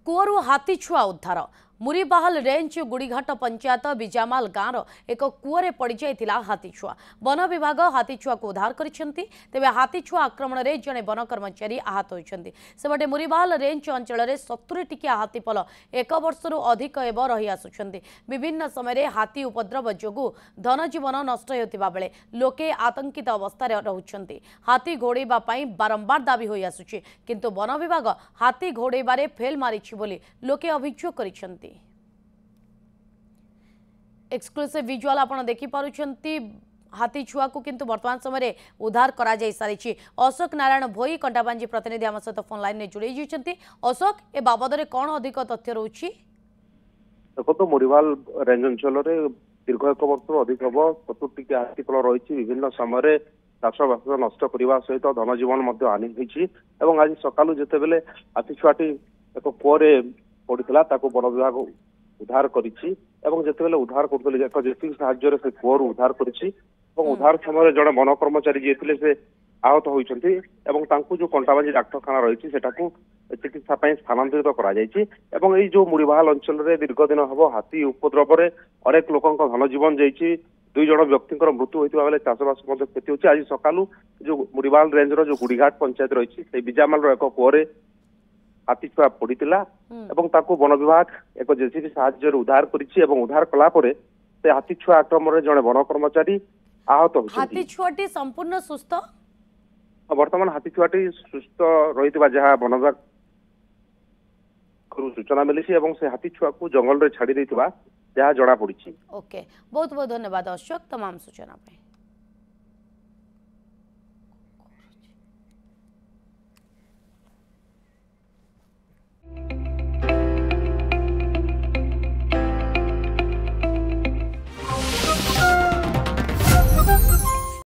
कूअरु हाथी छुआ उद्धार मुरीबाहाल रेंज गुड़ीघाट पंचायत बिजामाल गाँव एक कूअरे पड़ जाइथिला हाथी छुआ। वन विभाग हाथी छुआ को उद्धार करिसेंती। तेबे हाथी छुआ आक्रमण रे जणे वन कर्मचारी आहत होइछंती। सेबटे मुरीबाहाल रेंज अंचल रे 70 टिकिया हाथीपल 1 वर्षरु अधिक एब रही आसुछंती। विभिन्न समय हाथी उपद्रव जोगु धनजीवन नष्ट हेउथिबा बेले लोके आतंकित अवस्था रहुछंती। हाथी घोड़ेबा पई बारंबार दाबी होई आसुछि, किंतु वन विभाग हाथी घोड़ेबारे फेल मारिछि बोली लोके अभियोग करिसेंती। एक्सक्लूसिव विजुअल आपण देखि पारुछंती। हाथी छुआ को किंतु वर्तमान समय उद्धार करा जाय सारिछि। अशोक नारायण भोई कंटाबांजी प्रतिनिधि आम सहित फोन लाइन में जोड़े जाइछंती। अशोक, ए बाबद रे कोन अधिक तथ्य रहउछि? देखो तो मुरीबाल रेंज अंचल रे दीर्घ 1 वर्ष अधिक हम 70 टी हाथीपल रही। विभिन्न समय चाषबास नष्ट करने सहित धनजीवन हानि होती। आज सकालू जितेबले हाथी छुआटी एक कूअरे पड़ा वन विभाग उद्धार करिछि। जितेबले उद्धार कर जेसीबी साहाय्य से कूअर उद्धार करिछि। उद्धार समय जड़े वन कर्मचारी जी से आहत होती। जो कंटाबांजी डाक्तखाना रही चिकित्सा स्थानांतरित कर जो मुरीबाहाल अंचल में दीर्घ दिन हम हाथी उपद्रव अनेक लोक धनजीवन जाइए। 2 जण व्यक्ति मृत्यु होता बेले चाषबास क्षति होती। आज सकालू जो मुरीबाहाल रेंज जो गुड़ीघाट पंचायत रही बिजामाल एक कूअरे हाथी छुआ पड़ा। वन विभाग एक जेसीबी साहाय्य उद्धार उद्धार कलापर से हाथी छुआ आक्रमण में जड़े वन कर्मचारी आहत होती। हाथी छुआटी संपूर्ण सुस्थ वर्तमान हाथी छुआटी सुस्थ रही जहाँ वन विभाग सूचना मिली से हाथी छुआ को जंगल में छाड़ी जहाँ जना पड़ी। ओके, बहुत बहुत धन्यवाद अशोक तमाम सूचना।